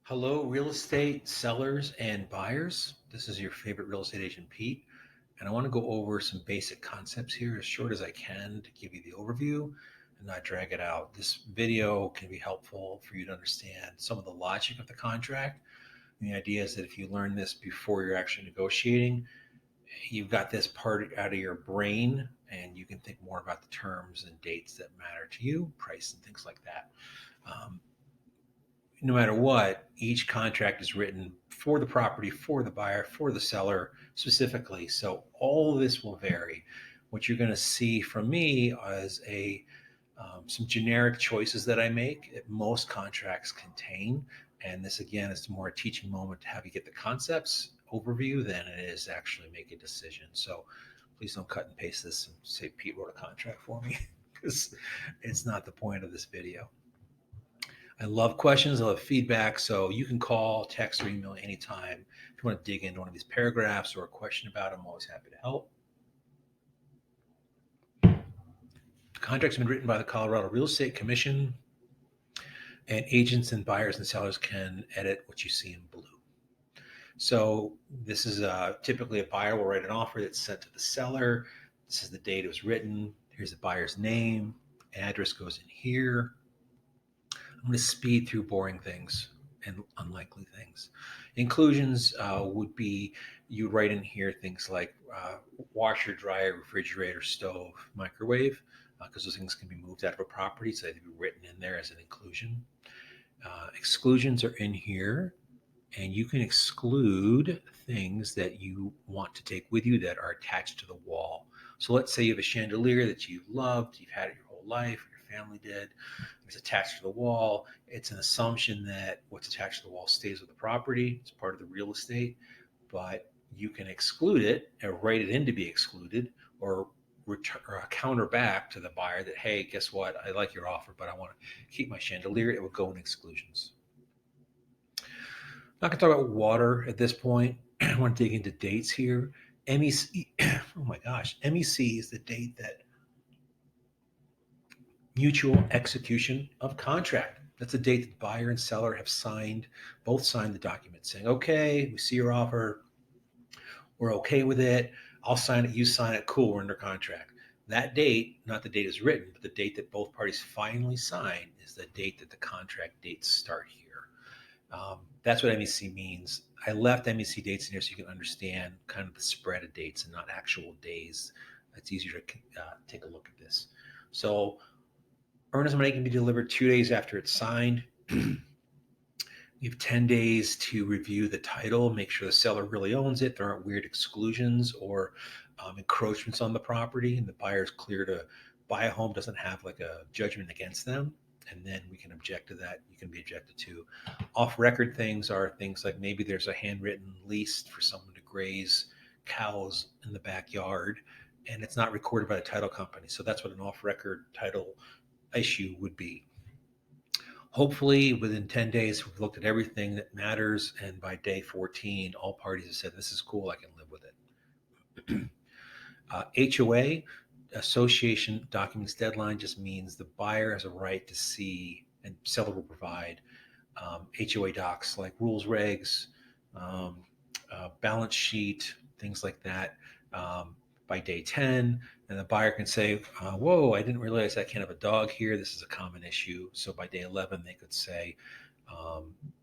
Hello, real estate sellers and buyers. This is your favorite real estate agent, Pete, and I want to go over some basic concepts here as short as I can to give you the overview and not drag it out. This video can be helpful for you to understand some of the logic of the contract. And the idea is that if you learn this before you're actually negotiating, you've got this part out of your brain and you can think more about the terms and dates that matter to you, price and things like that. Um, no matter what, each contract is written for the property, for the buyer, for the seller specifically. So all of this will vary. What you're going to see from me is some generic choices that I make that most contracts contain. And this again is more a teaching moment to have you get the concepts overview than it is actually make a decision. So please don't cut and paste this and say Pete wrote a contract for me because it's not the point of this video. I love questions. I love feedback. So you can call, text, or email anytime. If you want to dig into one of these paragraphs or a question about it, I'm always happy to help. The contract's been written by the Colorado Real Estate Commission, and agents and buyers and sellers can edit what you see in blue. So this is typically a buyer will write an offer that's sent to the seller. This is the date it was written. Here's the buyer's name. Address goes in here. I'm going to speed through boring things and unlikely things. Inclusions would be you write in here things like washer, dryer, refrigerator, stove, microwave, because those things can be moved out of a property, so they have to be written in there as an inclusion. Exclusions are in here, and you can exclude things that you want to take with you that are attached to the wall. So let's say you have a chandelier that you've loved, you've had it your whole life, or your family did. It's attached to the wall. It's an assumption that what's attached to the wall stays with the property. It's part of the real estate, but you can exclude it or write it in to be excluded, or counter back to the buyer that, hey, guess what? I like your offer, but I want to keep my chandelier. It would go in exclusions. Not going to talk about water at this point. I want to dig into dates here. MEC, oh my gosh, MEC is the date that mutual execution of contract. That's the date that buyer and seller have signed, both signed the document saying, okay, we see your offer. We're okay with it. I'll sign it. You sign it. Cool. We're under contract. That date, not the date is written, but the date that both parties finally sign is the date that the contract dates start here. That's what MEC means. I left MEC dates in here so you can understand kind of the spread of dates and not actual days. It's easier to take a look at this. So earnest money can be delivered 2 days after it's signed. You have 10 days to review the title, make sure the seller really owns it. There aren't weird exclusions or encroachments on the property, and the buyer is clear to buy a home, doesn't have like a judgment against them. And then we can object to that. You can be objected to. Off record things are things like maybe there's a handwritten lease for someone to graze cows in the backyard, and it's not recorded by the title company. So that's what an off record title issue would be. Hopefully, within 10 days, we've looked at everything that matters. And by day 14, all parties have said, this is cool, I can live with it. HOA, association documents deadline, just means the buyer has a right to see, and seller will provide HOA docs like rules, regs, balance sheet, things like that. By day 10, and the buyer can say, whoa, I didn't realize I can't have a dog here. This is a common issue. So by day 11, they could say,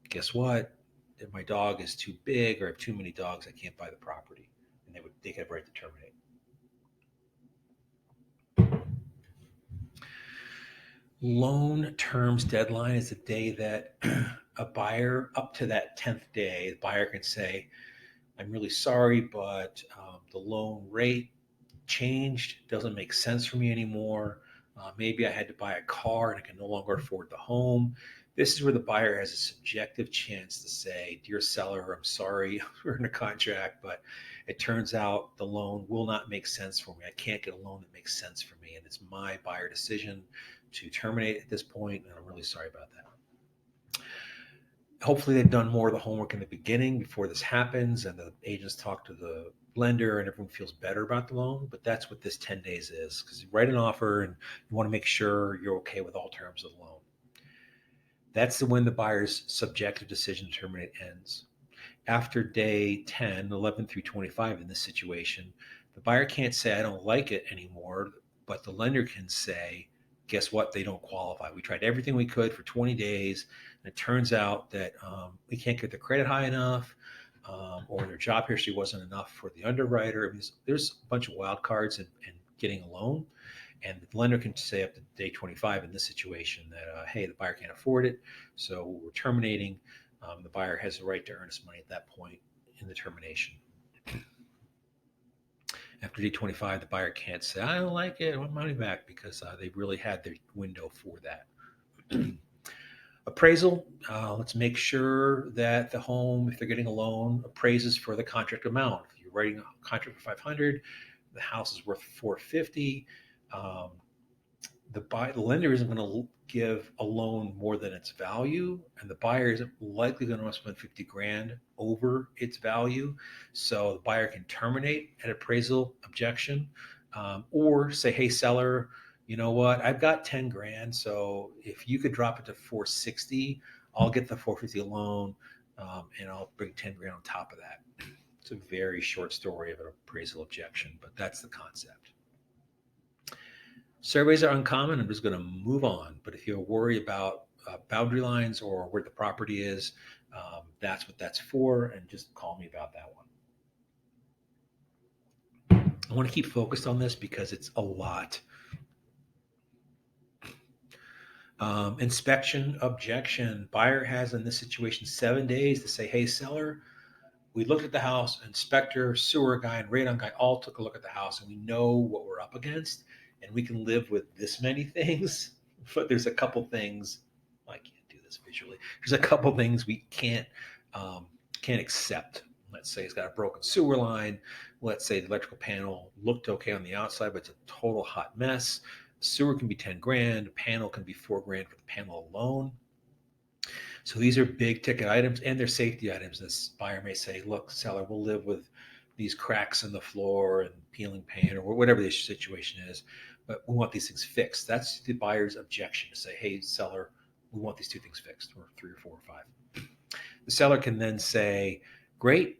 guess what? If my dog is too big or I have too many dogs, I can't buy the property. And they could have a right to terminate. Loan terms deadline is the day that a buyer, up to that 10th day, the buyer can say, I'm really sorry, but the loan rate changed, doesn't make sense for me anymore. Maybe I had to buy a car and I can no longer afford the home. This is where the buyer has a subjective chance to say, dear seller, I'm sorry, we're in a contract, but it turns out the loan will not make sense for me. I can't get a loan that makes sense for me. And it's my buyer decision to terminate at this point. And I'm really sorry about that. Hopefully they've done more of the homework in the beginning before this happens and the agents talk to the lender and everyone feels better about the loan. But that's what this 10 days is, because you write an offer and you want to make sure you're okay with all terms of the loan. That's when the buyer's subjective decision to terminate ends. After day 10, 11 through 25 in this situation, the buyer can't say, I don't like it anymore, but the lender can say, guess what? They don't qualify. We tried everything we could for 20 days, and it turns out that we can't get the credit high enough, or their job history wasn't enough for the underwriter. I mean, there's a bunch of wild cards in getting a loan. And the lender can say up to day 25 in this situation that, hey, the buyer can't afford it, so we're terminating. The buyer has the right to earnest money at that point in the termination. After day 25, the buyer can't say, I don't like it, I want money back, because they really had their window for that. Appraisal, let's make sure that the home, if they're getting a loan, appraises for the contract amount. If you're writing a contract for 500, the house is worth 450. Um, the lender isn't going to give a loan more than its value, and the buyer isn't likely going to spend 50 grand over its value. So the buyer can terminate an appraisal objection, or say, hey, seller, you know what? I've got 10 grand. So if you could drop it to 460, I'll get the 450 loan, and I'll bring 10 grand on top of that. It's a very short story of an appraisal objection, but that's the concept. Surveys are uncommon. I'm just going to move on. But if you worry about boundary lines or where the property is, that's what that's for. And just call me about that one. I want to keep focused on this because it's a lot. Inspection objection. Buyer has in this situation 7 days to say, hey, seller, we looked at the house, inspector, sewer guy, and radon guy all took a look at the house, and we know what we're up against, and we can live with this many things. But there's a couple things, I can't do this visually. There's a couple things we can't accept. Let's say it's got a broken sewer line. Let's say the electrical panel looked okay on the outside, but it's a total hot mess. The sewer can be 10 grand. The panel can be 4 grand for the panel alone. So these are big ticket items, and they're safety items. This buyer may say, look, seller, we'll live with these cracks in the floor and peeling paint or whatever the situation is, but we want these things fixed. That's the buyer's objection, to say, hey, seller, we want these two things fixed, or 3 or 4 or 5. The seller can then say, great,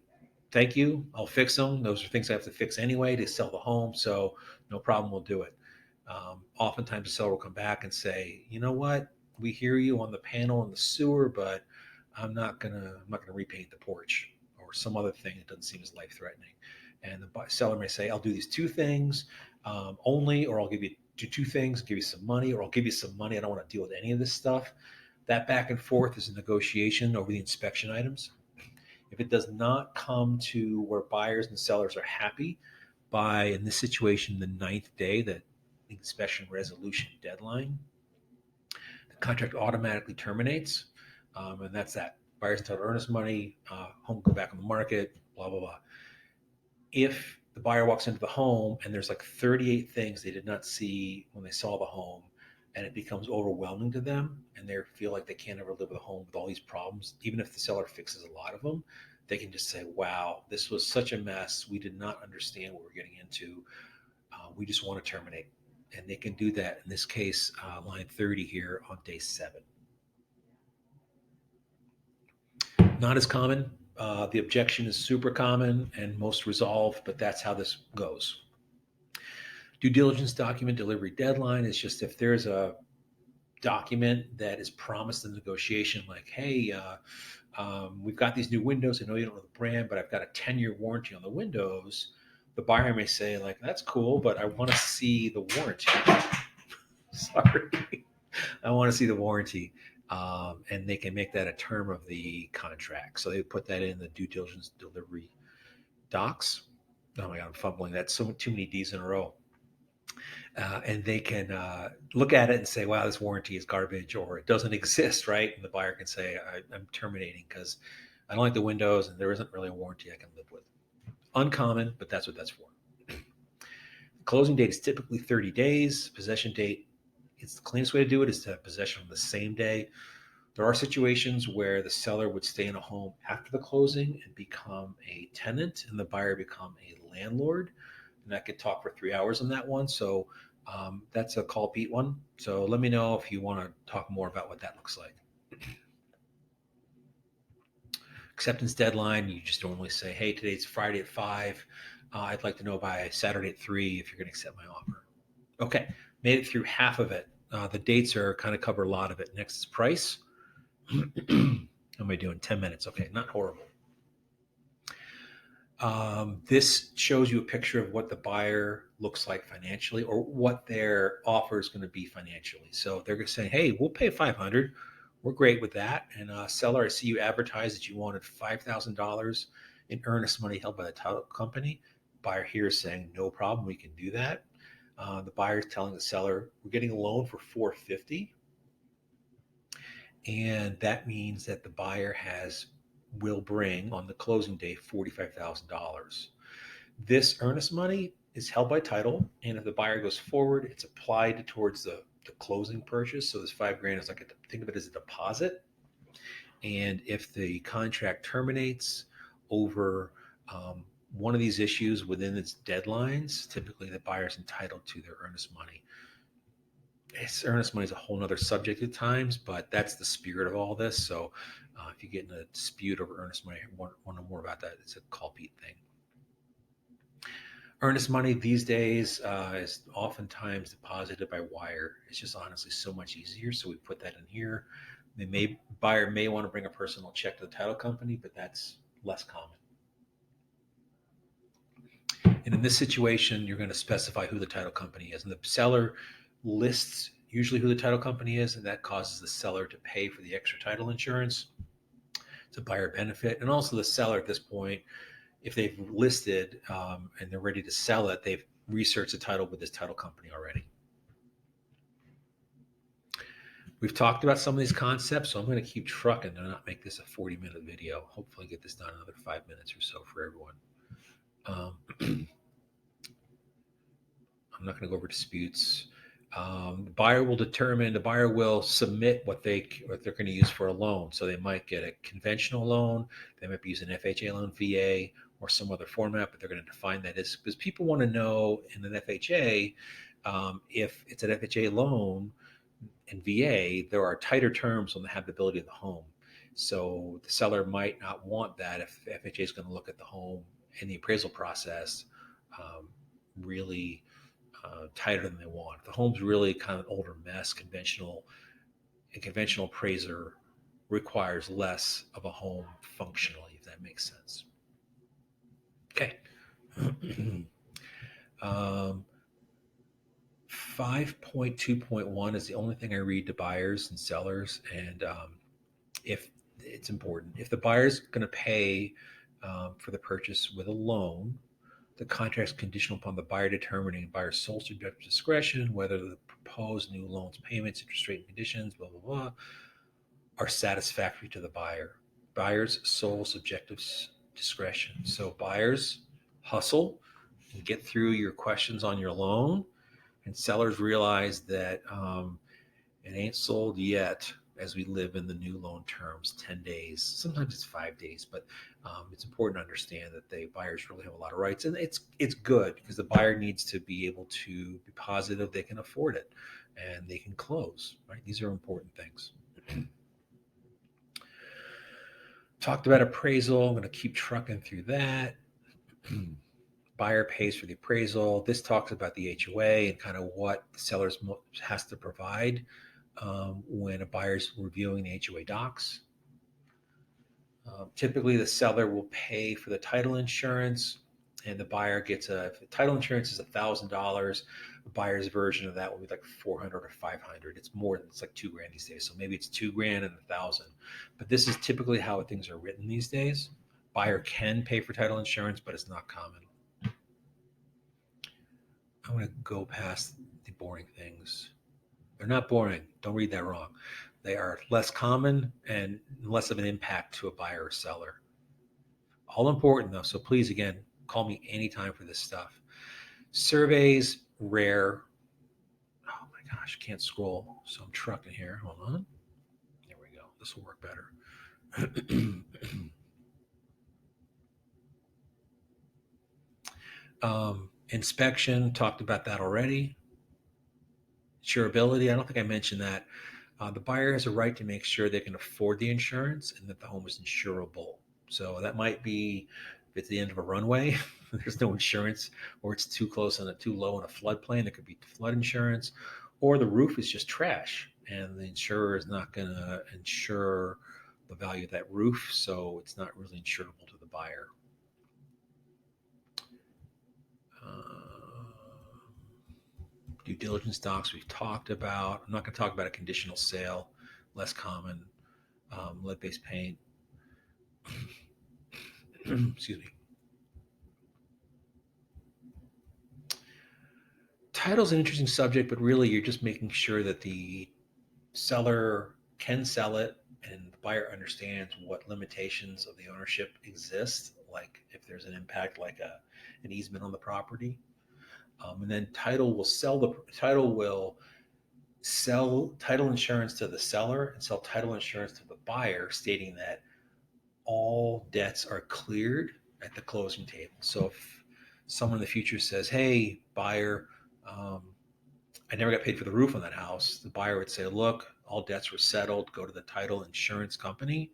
thank you, I'll fix them. Those are things I have to fix anyway to sell the home, so no problem, we'll do it. Oftentimes the seller will come back and say, you know what, we hear you on the panel and the sewer, but I'm not gonna repaint the porch, or some other thing that doesn't seem as life threatening. And the seller may say, I'll do these two things only, or I'll give you do two things, give you some money, or I'll give you some money. I don't want to deal with any of this stuff. That back and forth is a negotiation over the inspection items. If it does not come to where buyers and sellers are happy by, in this situation, the 9th day, the inspection resolution deadline, the contract automatically terminates, and that's that. Buyers entitled to earnest money, home go back on the market, blah blah blah. If the buyer walks into the home and there's like 38 things they did not see when they saw the home, and it becomes overwhelming to them, and they feel like they can't ever live with a home with all these problems, even if the seller fixes a lot of them, they can just say, wow, this was such a mess. We did not understand what we're getting into. We just want to terminate. And they can do that, in this case, line 30 here on day 7. Not as common. The objection is super common and most resolved, but that's how this goes. Due diligence document delivery deadline is just if there's a document that is promised in negotiation, like, hey, we've got these new windows. I know you don't know the brand, but I've got a 10-year warranty on the windows. The buyer may say, like, that's cool, but I want to see the warranty. Sorry. I want to see the warranty. And they can make that a term of the contract. So they put that in the due diligence delivery docs. Oh my God, I'm fumbling. That's too many D's in a row. And they can look at it and say, wow, this warranty is garbage, or it doesn't exist, right? And the buyer can say, I'm terminating because I don't like the windows and there isn't really a warranty I can live with. Uncommon, but that's what that's for. The closing date is typically 30 days. Possession date, it's the cleanest way to do it is to have possession on the same day. There are situations where the seller would stay in a home after the closing and become a tenant, and the buyer become a landlord. And I could talk for 3 hours on that one. So that's a call Pete one. So let me know if you want to talk more about what that looks like. Acceptance deadline, you just normally say, hey, today's Friday at 5. I'd like to know by Saturday at 3 if you're going to accept my offer. Okay, made it through half of it. The dates are kind of cover a lot of it. Next is price. How am I doing? 10 minutes. Okay, not horrible. This shows you a picture of what the buyer looks like financially, or what their offer is going to be financially. So they're going to say, hey, we'll pay 500. We're great with that. And seller, I see you advertised that you wanted $5,000 in earnest money held by the title company. Buyer here is saying, no problem, we can do that. The buyer is telling the seller, we're getting a loan for 450. And that means that the buyer will bring on the closing day $45,000. This earnest money is held by title, and if the buyer goes forward, it's applied towards the closing purchase. So this $5,000 is like think of it as a deposit. And if the contract terminates over one of these issues within its deadlines, typically the buyer is entitled to their earnest money. Earnest money is a whole nother subject at times, but that's the spirit of all this. So if you get in a dispute over earnest money, want to know more about that, it's a call Pete thing. Earnest money these days is oftentimes deposited by wire. It's just honestly so much easier. So we put that in here. Buyer may want to bring a personal check to the title company, but that's less common. And in this situation, you're going to specify who the title company is. And the seller lists usually who the title company is, and that causes the seller to pay for the extra title insurance. It's a buyer benefit. And also the seller at this point, if they've listed and they're ready to sell it, they've researched the title with this title company already. We've talked about some of these concepts, so I'm going to keep trucking and not make this a 40-minute video. Hopefully get this done in another 5 minutes or so for everyone. I'm not going to go over disputes. The buyer will submit what they're going to use for a loan. So they might get a conventional loan, they might be using an FHA loan, VA, or some other format, but they're going to define that as, because people want to know in an FHA, if it's an FHA loan and VA, there are tighter terms on the habitability of the home. So the seller might not want that if FHA is going to look at the home in the appraisal process really tighter than they want. If the home's really kind of an older mess, conventional appraiser requires less of a home functionally, if that makes sense. Okay. 5.2.1 is the only thing I read to buyers and sellers. And if it's important, if the buyer's going to pay for the purchase with a loan, the contract is conditional upon the buyer determining buyer's sole subjective discretion whether the proposed new loan's payments, interest rate, and conditions, blah, blah, blah, are satisfactory to the buyer. Buyer's sole subjective discretion. So buyers hustle and get through your questions on your loan, and sellers realize that it ain't sold yet as we live in the new loan terms, 10 days. Sometimes it's 5 days, but it's important to understand that the buyers really have a lot of rights. And it's good because the buyer needs to be able to be positive they can afford it and they can close, right? These are important things. Talked about appraisal. I'm going to keep trucking through that. Buyer pays for the appraisal. This talks about the HOA and kind of what the seller has to provide when a buyer's reviewing the HOA docs. Typically, the seller will pay for the title insurance, and the buyer gets if the title insurance is $1,000. The buyer's version of that will be like $400 or $500. It's more than, it's like $2,000 these days. So maybe it's $2,000 and $1,000. But this is typically how things are written these days. Buyer can pay for title insurance, but it's not common. I'm going to go past the boring things. They're not boring. Don't read that wrong. They are less common and less of an impact to a buyer or seller. All important though. So please, again, call me anytime for this stuff. Surveys, rare. Oh my gosh, can't scroll. So I'm trucking here. Hold on. There we go. This will work better. Inspection, talked about that already. Insurability, I don't think I mentioned that. The buyer has a right to make sure they can afford the insurance and that the home is insurable. So that might be if it's the end of a runway, there's no insurance, or it's too close and too low in a floodplain, there could be flood insurance, or the roof is just trash and the insurer is not going to insure the value of that roof, so it's not really insurable to the buyer. Uh, Due diligence docs we've talked about. I'm not going to talk about a conditional sale, less common. Lead-based paint. Excuse me. Title's an interesting subject, but really you're just making sure that the seller can sell it and the buyer understands what limitations of the ownership exist, like if there's an impact like an easement on the property. And then title will sell title insurance to the seller and sell title insurance to the buyer, stating that all debts are cleared at the closing table. So if someone in the future says, "Hey, buyer, I never got paid for the roof on that house," the buyer would say, "Look, all debts were settled. Go to the title insurance company,"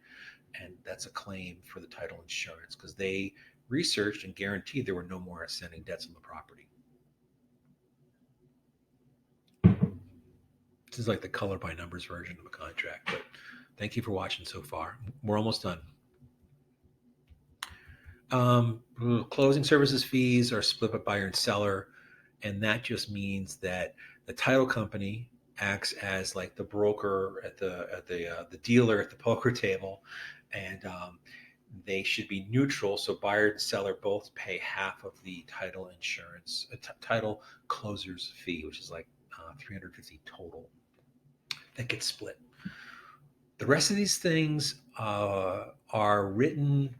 and that's a claim for the title insurance because they researched and guaranteed there were no more outstanding debts on the property. This is like the color by numbers version of a contract, but thank you for watching so far. We're almost done. Um, Closing services fees are split by buyer and seller, and that just means that the title company acts as like the broker at the dealer at the poker table, and they should be neutral. So buyer and seller both pay half of the title insurance, title closer's fee, which is like 350 total. That gets split. The rest of these things are written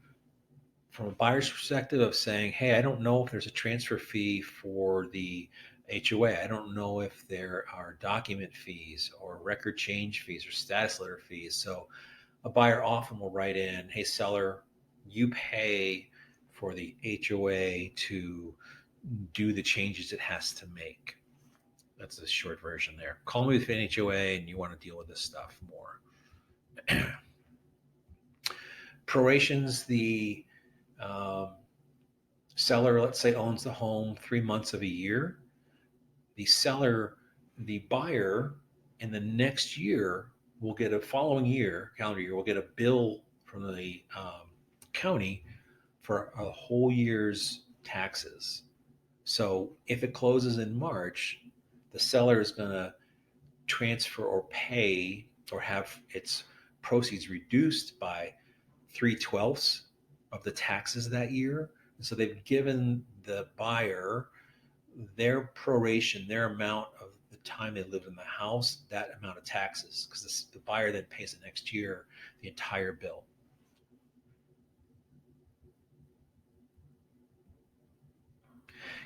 from a buyer's perspective of saying, hey, I don't know if there's a transfer fee for the HOA. I don't know if there are document fees or record change fees or status letter fees. So a buyer often will write in, hey, seller, you pay for the HOA to do the changes it has to make. That's the short version there. Call me with an HOA and you want to deal with this stuff more. Prorations, the um, seller, let's say, owns the home 3 months of a year. The seller, the buyer, in the next year will get a following year, calendar year, will get a bill from the county for a whole year's taxes. So if it closes in March, the seller is going to transfer or pay or have its proceeds reduced by 3/12 of the taxes that year. And so they've given the buyer their proration, their amount of the time they lived in the house, that amount of taxes, because the buyer then pays the next year the entire bill.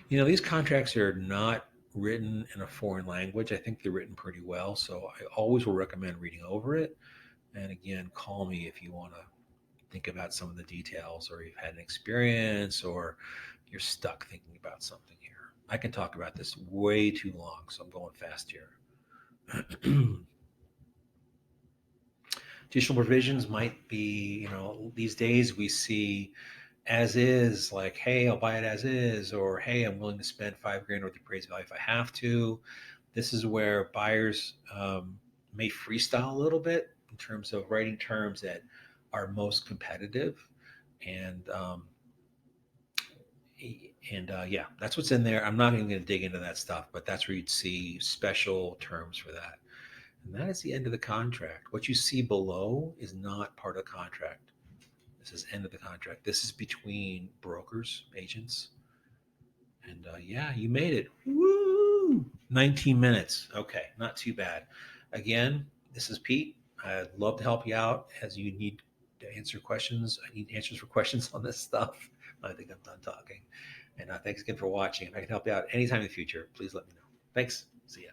These contracts are not written in a foreign language. I think they're written pretty well. So I always will recommend reading over it. And again, call me if you want to think about some of the details or you've had an experience or you're stuck thinking about something here. I can talk about this way too long, so I'm going fast here. Additional provisions might be, these days we see as is, like, hey, I'll buy it as is, or hey, I'm willing to spend $5,000 worth of appraised value if I have to. This is where buyers may freestyle a little bit in terms of writing terms that are most competitive. And yeah, that's what's in there. I'm not even going to dig into that stuff, but that's where you'd see special terms for that. And that is the end of the contract. What you see below is not part of the contract. This is end of the contract. This is between brokers, agents. And yeah, you made it. Woo! 19 minutes. Okay, not too bad. Again, this is Pete. I'd love to help you out as you need to answer questions. I need answers for questions on this stuff. I think I'm done talking. And thanks again for watching. If I can help you out anytime in the future, please let me know. Thanks. See ya.